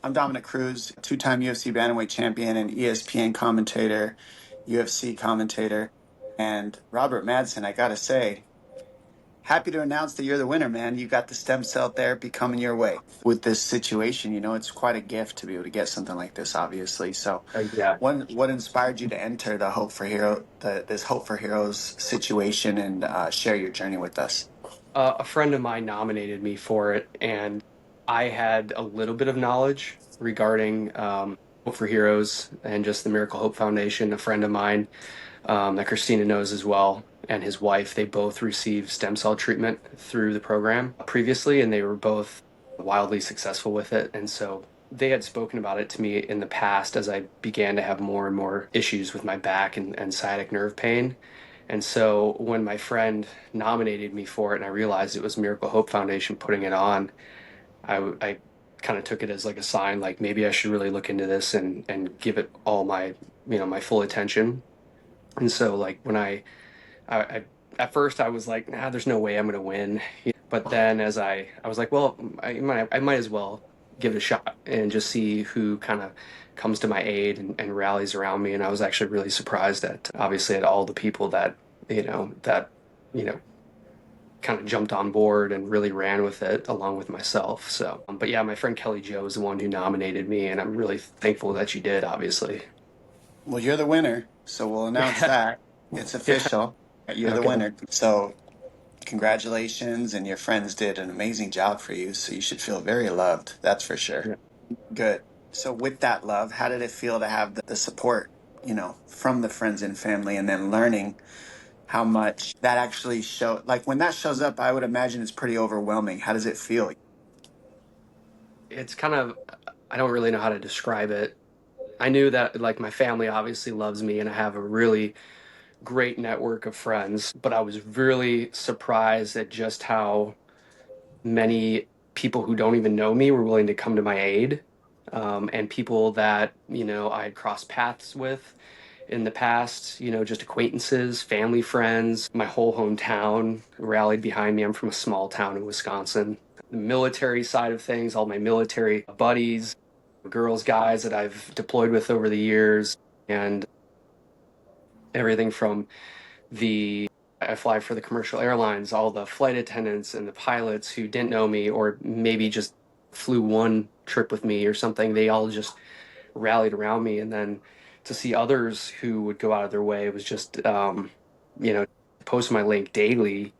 I'm Dominick Cruz, two-time UFC bantamweight champion and ESPN commentator, UFC commentator. And Robert Madson, I gotta say, happy to announce that you're the winner, man. You got the stem cell therapy coming your way. With this situation, it's quite a gift to be able to get something like this, obviously. So, Yeah. what inspired you to enter the this Hope for Heroes situation and share your journey with us? A friend of mine nominated me for it, and I had a little bit of knowledge regarding Hope for Heroes and just the Miracle Hope Foundation. A friend of mine that Christina knows as well, and his wife, they both received stem cell treatment through the program previously, and they were both wildly successful with it. And so they had spoken about it to me in the past as I began to have more and more issues with my back and sciatic nerve pain. And so when my friend nominated me for it and I realized it was Miracle Hope Foundation putting it on, I kind of took it as like a sign, like maybe I should really look into this and give it all my, my full attention. And so like when I at first I was like, nah, there's no way I'm gonna win. But then as I was like, well, I might as well give it a shot and just see who kind of comes to my aid and rallies around me. And I was actually really surprised at obviously at all the people that you know kind of jumped on board and really ran with it along with myself. So, but yeah, my friend Kelly Joe is the one who nominated me, and I'm really thankful that she did. Obviously. Well, you're the winner, so we'll announce that. It's Yeah. official. You're the Okay. winner. So, congratulations, and your friends did an amazing job for you, so you should feel very loved. That's for sure. Yeah. Good. So, with that love, how did it feel to have the support, from the friends and family, and then learning how much that actually show like when that shows up, I would imagine it's pretty overwhelming. How does it feel? It's kind of I don't really know how to describe it. I knew that like my family obviously loves me and I have a really great network of friends, but I was really surprised at just how many people who don't even know me were willing to come to my aid. And people that, I had crossed paths with in the past, just acquaintances, family, friends, my whole hometown rallied behind me. I'm from a small town in Wisconsin. The military side of things, all my military buddies, girls, guys that I've deployed with over the years, and everything from the I fly for the commercial airlines, all the flight attendants and the pilots who didn't know me or maybe just flew one trip with me or something, they all just rallied around me. And then to see others who would go out of their way was just, post my link daily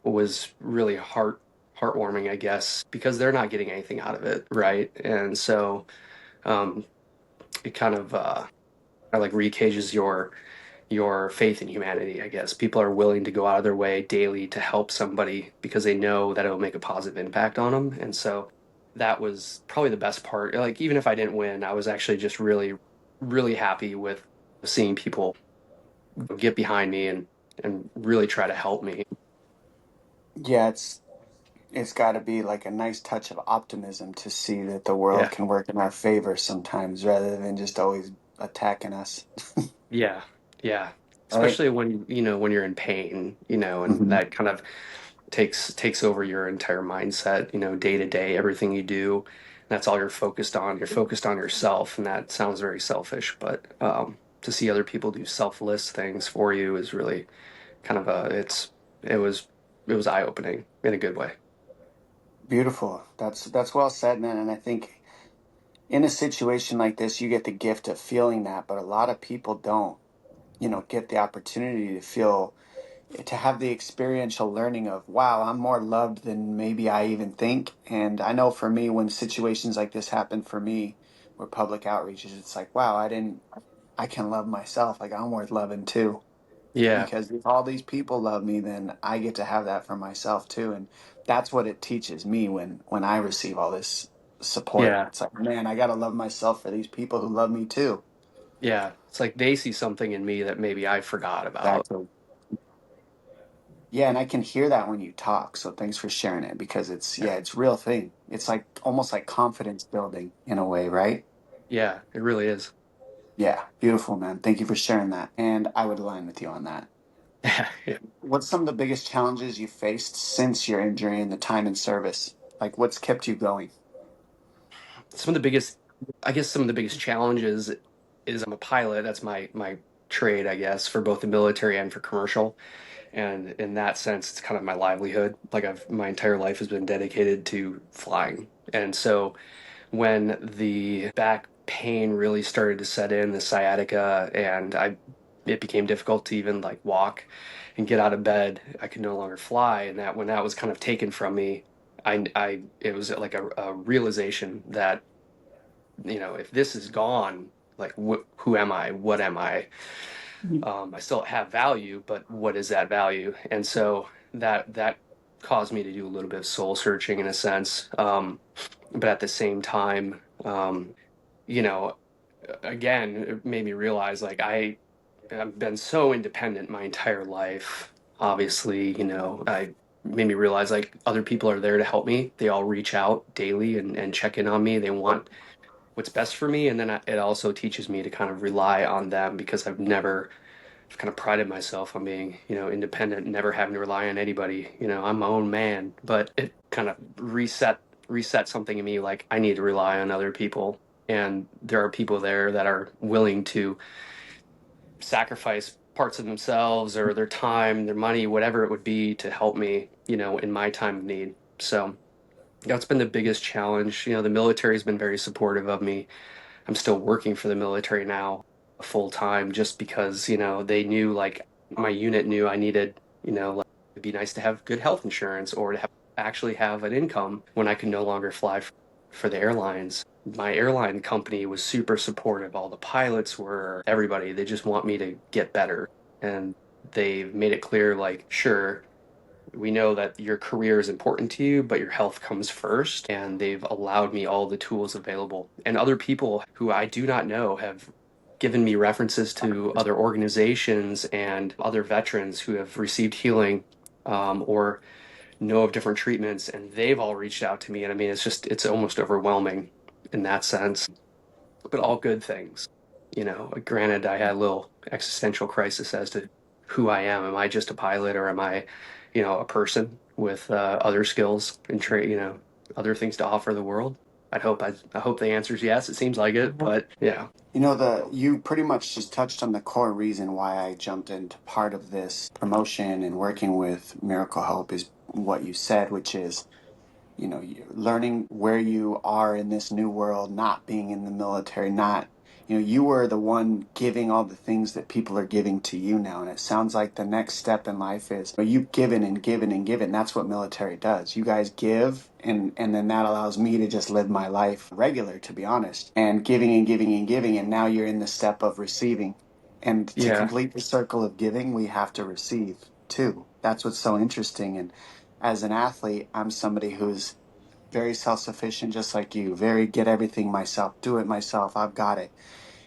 was really heartwarming, I guess, because they're not getting anything out of it, right? And so um, it kind of like recages your faith in humanity, I guess. People are willing to go out of their way daily to help somebody because they know that it will make a positive impact on them. And so that was probably the best part. Like, even if I didn't win, I was actually just really, really happy with seeing people get behind me and really try to help me. Yeah, it's got to be like a nice touch of optimism to see that the world Yeah. can work in our favor sometimes rather than just always attacking us. Yeah. Yeah. Right? Especially when, when you're in pain, and Hmm. that kind of takes over your entire mindset, day to day, everything you do. That's all you're focused on. You're focused on yourself, and that sounds very selfish, but to see other people do selfless things for you is really kind of it was it was eye opening in a good way. Beautiful. That's well said, man. And I think in a situation like this, you get the gift of feeling that, but a lot of people don't, get the opportunity to feel to have the experiential learning of, wow, I'm more loved than maybe I even think. And I know for me, when situations like this happen for me, where public outreaches, it's like, wow, I can love myself. Like I'm worth loving too. Yeah, Because if all these people love me, then I get to have that for myself too. And that's what it teaches me when I receive all this support. yeah, It's like, man, I gotta love myself for these people who love me too. yeah. It's like they see something in me that maybe I forgot about. Exactly. Yeah, and I can hear that when you talk. So thanks for sharing it because Yeah, it's real thing. It's like almost like confidence building in a way, right? yeah, it really is. Yeah, beautiful, man. Thank you for sharing that. And I would align with you on that. Yeah. What's some of the biggest challenges you faced since your injury and the time in service? Like what's kept you going? some of the biggest, I guess some of the biggest challenges is I'm a pilot. That's my trade, I guess, for both the military and for commercial. And in that sense, it's kind of my livelihood. Like my entire life has been dedicated to flying. And so when the back pain really started to set in, the sciatica, and it became difficult to even like walk and get out of bed. I could no longer fly, and that when that was kind of taken from me, it was like a realization that, if this is gone, like who am I? What am I? I still have value, but what is that value? And so that caused me to do a little bit of soul searching in a sense. But at the same time, you know, again, it made me realize like I've been so independent my entire life. Obviously, I made me realize like other people are there to help me. They all reach out daily and check in on me. They want what's best for me. And then it also teaches me to kind of rely on them because I've kind of prided myself on being, independent, never having to rely on anybody. I'm my own man, but it kind of reset something in me like I need to rely on other people. And there are people there that are willing to sacrifice parts of themselves or their time, their money, whatever it would be to help me, in my time of need. So that's been the biggest challenge. The military has been very supportive of me. I'm still working for the military now full time just because, they knew like my unit knew I needed, like it'd be nice to have good health insurance or to actually have an income when I could no longer fly for the airlines. My airline company was super supportive. All the pilots were, everybody, they just want me to get better. And they've made it clear like, sure, we know that your career is important to you, but your health comes first. And they've allowed me all the tools available. And other people who I do not know have given me references to other organizations and other veterans who have received healing, or know of different treatments. And they've all reached out to me. And I mean, it's almost overwhelming in that sense, but all good things. Granted, I had a little existential crisis as to who I am. Am I just a pilot, or am I, a person with other skills and other things to offer the world? I hope the answer is yes. It seems like it, but yeah, You pretty much just touched on the core reason why I jumped into part of this promotion and working with Miracle Hope is what you said, which is, you're learning where you are in this new world, not being in the military, not, you were the one giving all the things that people are giving to you now. And it sounds like the next step in life is you've given and given and given. That's what military does. You guys give, and then that allows me to just live my life regular, to be honest, and giving and giving and giving. And now you're in the step of receiving. And to yeah, complete the circle of giving, we have to receive too. That's what's so interesting. And as an athlete, I'm somebody who's very self-sufficient, just like you, very get everything myself, do it myself, I've got it.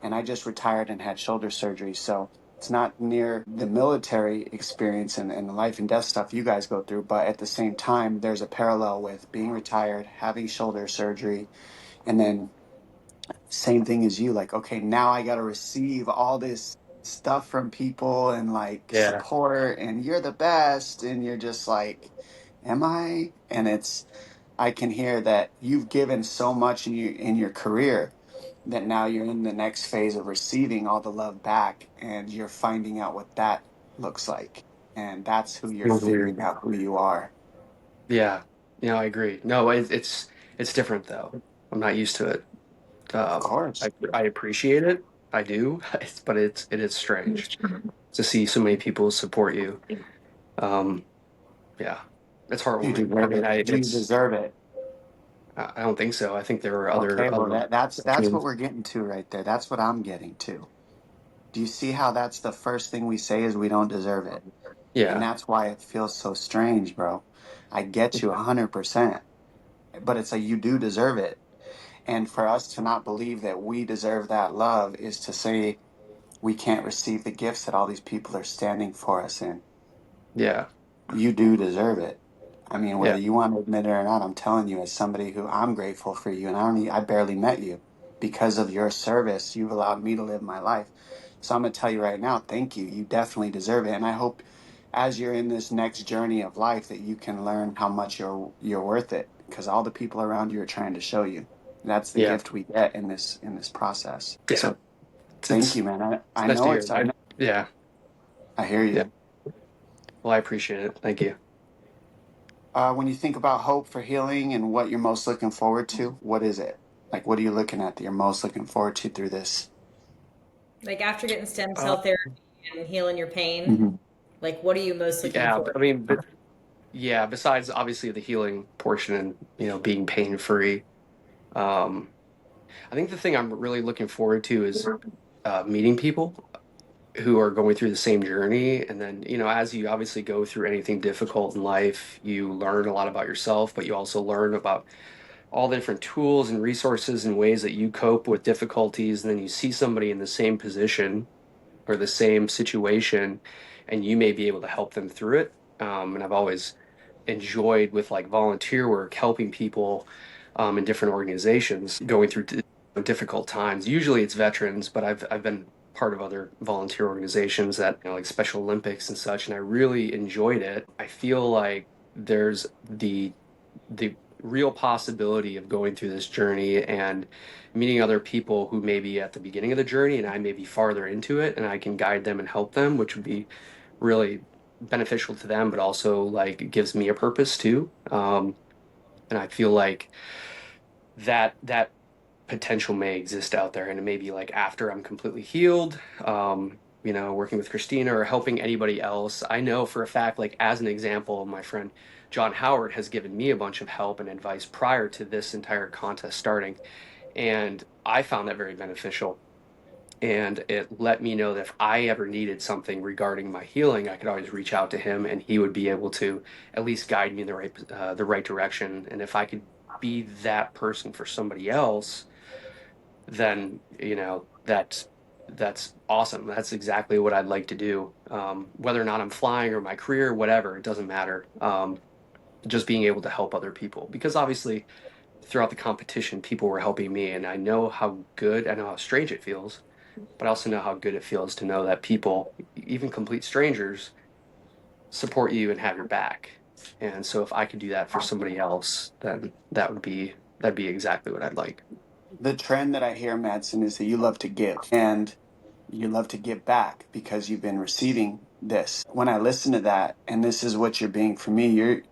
And I just retired and had shoulder surgery, so it's not near the military experience and the life and death stuff you guys go through, but at the same time there's a parallel with being retired, having shoulder surgery, and then same thing as you, like, okay, now I got to receive all this stuff from people and like yeah, support, and you're the best, and you're just like, am I? And it's, I can hear that you've given so much in your career that now you're in the next phase of receiving all the love back, and you're finding out what that looks like, and that's who you're feels weird. figuring out who you are. Yeah, I agree. No, it's different though. I'm not used to it. Of course. I appreciate it. I do, but it is strange to see so many people support you. Um, yeah, it's You heartwarming. I deserve mean, it. You deserve it. I don't think so. I think there were Okay, well, other that's what veterans. we're getting to right there. That's what I'm getting to. Do you see how that's the first thing we say is we don't deserve it? And Yeah, that's why it feels so strange, bro. I get you 100%, but it's like you do deserve it. And for us to not believe that we deserve that love is to say we can't receive the gifts that all these people are standing for us in. yeah, You do deserve it. I mean, yeah, whether you want to admit it or not, I'm telling you, as somebody who I'm grateful for you, and I barely met you because of your service. You've allowed me to live my life. So I'm gonna tell you right now, thank you. You definitely deserve it, and I hope as you're in this next journey of life that you can learn how much you're worth it, because all the people around you are trying to show you. That's the Yeah. gift we get in this process. Yeah. So thank It's you, man. it's I nice to know hear. Yeah. I hear Yeah. you. Well, I appreciate it. Thank you. When you think about hope for healing and what you're most looking forward to, what is it? Like, what are you looking at that you're most looking forward to through this? Like after getting stem Uh, cell therapy and healing your pain, Hmm. like what are you most looking yeah. forward I mean, but yeah, besides obviously the healing portion and, being pain free, um, I think the thing I'm really looking forward to is meeting people who are going through the same journey. And then, as you obviously go through anything difficult in life, you learn a lot about yourself, but you also learn about all the different tools and resources and ways that you cope with difficulties. And then you see somebody in the same position or the same situation, and you may be able to help them through it. And I've always enjoyed with like volunteer work, helping people in different organizations going through difficult times. Usually it's veterans, but I've been part of other volunteer organizations that like Special Olympics and such, and I really enjoyed it. I feel like there's the real possibility of going through this journey and meeting other people who may be at the beginning of the journey and I may be farther into it, and I can guide them and help them, which would be really beneficial to them, but also like it gives me a purpose too. And I feel like that potential may exist out there, and it may be like after I'm completely healed, working with Christina or helping anybody else. I know for a fact, like as an example, my friend John Howard has given me a bunch of help and advice prior to this entire contest starting, and I found that very beneficial. And it let me know that if I ever needed something regarding my healing, I could always reach out to him, and he would be able to at least guide me in the right direction. And if I could be that person for somebody else, then that's awesome. That's exactly what I'd like to do. Whether or not I'm flying or my career, whatever, it doesn't matter. Just being able to help other people, because obviously throughout the competition, people were helping me, and I know how strange it feels, but I also know how good it feels to know that people, even complete strangers, support you and have your back. And so if I could do that for somebody else, then that'd be exactly what I'd like. The trend that I hear, Madson, is that you love to give and you love to give back because you've been receiving this. When I listen to that, and this is what you're being for me, you're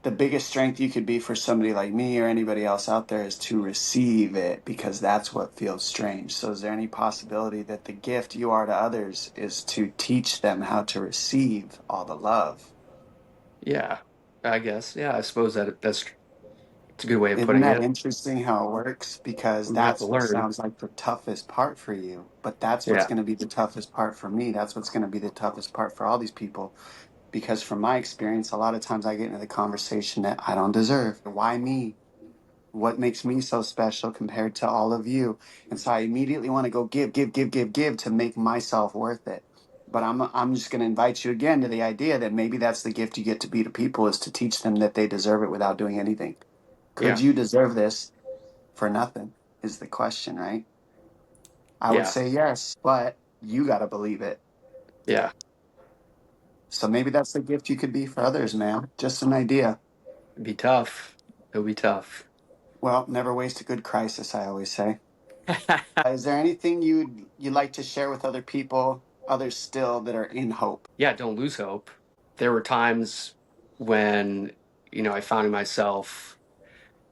the biggest strength you could be for somebody like me or anybody else out there is to receive it because that's what feels strange. So, is there any possibility that the gift you are to others is to teach them how to receive all the love? Yeah, I guess. Yeah, I suppose that's it's a good way of Isn't putting that it. interesting how it works? Because We have to that's what learn. sounds like the toughest part for you. But that's what's Yeah, going to be the toughest part for me. That's what's going to be the toughest part for all these people. Because from my experience, a lot of times I get into the conversation that I don't deserve. Why me? What makes me so special compared to all of you? And so I immediately want to go give to make myself worth it. But I'm just going to invite you again to the idea that maybe that's the gift you get to be to people is to teach them that they deserve it without doing anything. Could yeah, you deserve this for nothing? Is the question, right? I would yeah, say yes, but you got to believe it. yeah. So maybe that's the gift you could be for others, man. Just an idea. It'd be tough. It'll be tough. Well, never waste a good crisis, I always say. Is there anything you'd like to share with other people, others still that are in hope? Yeah, don't lose hope. There were times when, I found myself,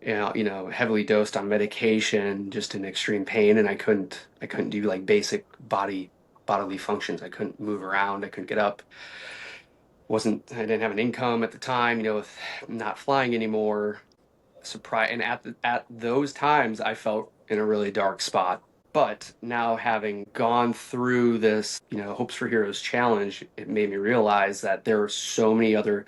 heavily dosed on medication, just in extreme pain, and I couldn't do like basic bodily functions. I couldn't move around. I couldn't get up. I didn't have an income at the time, with not flying anymore. Surprise, and at those times I felt in a really dark spot. But now, having gone through this, Hopes for Heroes challenge, it made me realize that there are so many other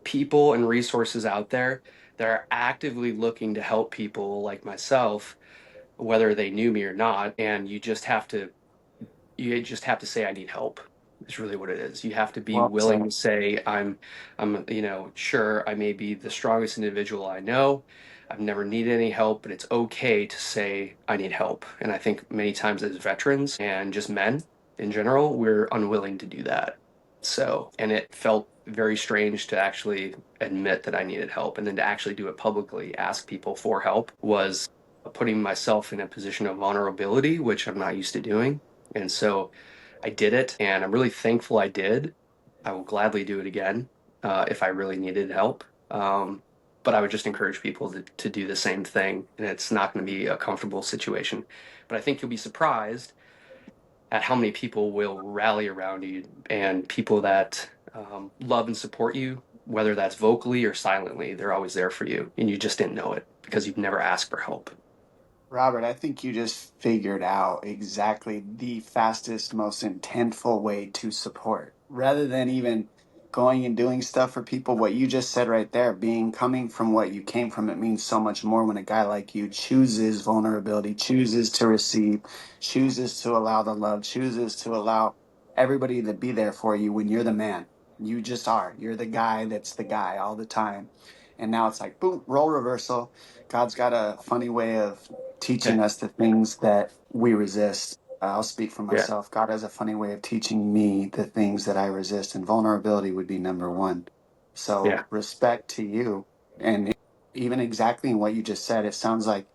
people and resources out there that are actively looking to help people like myself, whether they knew me or not. And you just have to say I need help. Is really what it is. You have to be Well willing said. to say I'm sure I may be the strongest individual I know. I've never needed any help, but it's okay to say I need help. And I think many times as veterans and just men in general, we're unwilling to do that. So, and it felt very strange to actually admit that I needed help, and then to actually do it publicly, ask people for help, was putting myself in a position of vulnerability, which I'm not used to doing. And so I did it, and I'm really thankful I did. I will gladly do it again if I really needed help. But I would just encourage people to do the same thing, and it's not going to be a comfortable situation. But I think you'll be surprised at how many people will rally around you, and people that love and support you, whether that's vocally or silently. They're always there for you, and you just didn't know it because you've never asked for help. Robert, I think you just figured out exactly the fastest, most intentful way to support. Rather than even going and doing stuff for people, what you just said right there, being coming from what you came from, it means so much more when a guy like you chooses vulnerability, chooses to receive, chooses to allow the love, chooses to allow everybody to be there for you when you're the man. You just are. You're the guy that's the guy all the time. And now it's like, boom, role reversal. God's got a funny way of teaching Yeah. us the things that we resist. I'll speak for Yeah. myself. God has a funny way of teaching me the things that I resist, and vulnerability would be number one. Yeah. So, respect to you. And even exactly in what you just said, it sounds like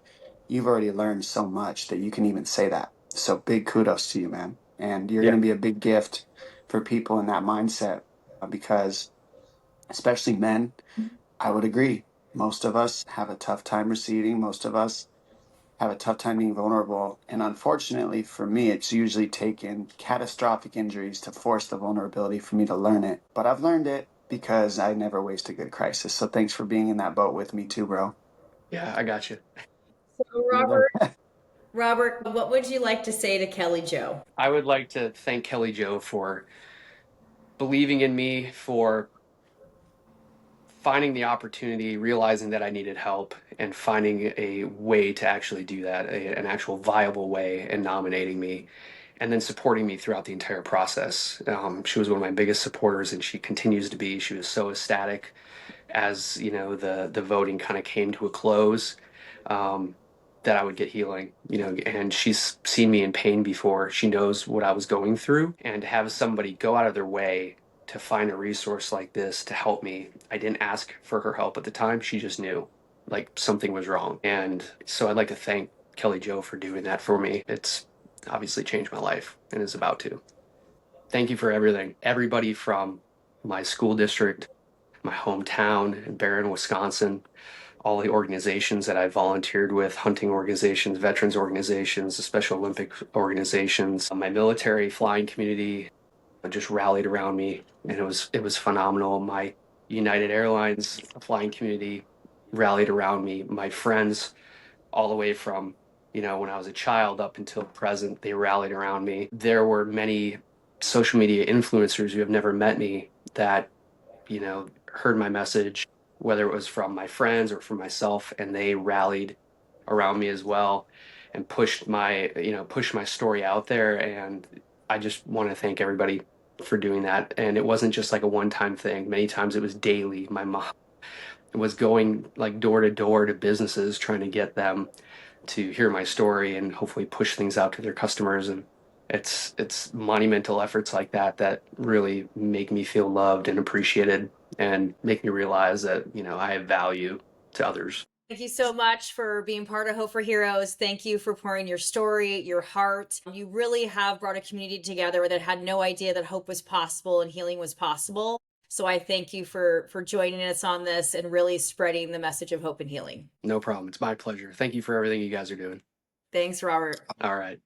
you've already learned so much that you can even say that. So, big kudos to you, man. And you're going Yeah. to be a big gift for people in that mindset because, especially men, I would agree. Most of us have a tough time receiving. Most of us have a tough time being vulnerable. And unfortunately for me, it's usually taken catastrophic injuries to force the vulnerability for me to learn it. But I've learned it because I never waste a good crisis. So thanks for being in that boat with me too, bro. Yeah. I got you. So, Robert, what would you like to say to Kelly Joe? I would like to thank Kelly Joe for believing in me, for finding the opportunity, realizing that I needed help, and finding a way to actually do that, an actual viable way, and nominating me, and then supporting me throughout the entire process. She was one of my biggest supporters, and she continues to be. She was so ecstatic as the voting kind of came to a close. Um, that I would get healing, and she's seen me in pain before. She knows what I was going through, and to have somebody go out of their way to find a resource like this to help me. I didn't ask for her help at the time. She just knew like something was wrong. And so I'd like to thank Kelly Joe for doing that for me. It's obviously changed my life and is about to. Thank you for everything. Everybody from my school district, my hometown in Barron, Wisconsin, all the organizations that I volunteered with, hunting organizations, veterans organizations, the Special Olympics organizations, my military flying community just rallied around me, and it was phenomenal. My United Airlines flying community rallied around me. My friends, all the way from when I was a child up until present, they rallied around me. There were many social media influencers who have never met me that heard my message, whether it was from my friends or from myself, and they rallied around me as well and pushed my story out there. And I just want to thank everybody for doing that. And it wasn't just like a one-time thing. Many times it was daily. My mom was going like door to door to businesses trying to get them to hear my story and hopefully push things out to their customers. And it's monumental efforts like that that really make me feel loved and appreciated and make me realize that I have value to others. Thank you so much for being part of Hope4Heroes. Thank you for pouring your story, your heart. You really have brought a community together that had no idea that hope was possible and healing was possible. So I thank you for joining us on this and really spreading the message of hope and healing. No problem. It's my pleasure. Thank you for everything you guys are doing. Thanks, Robert. All right.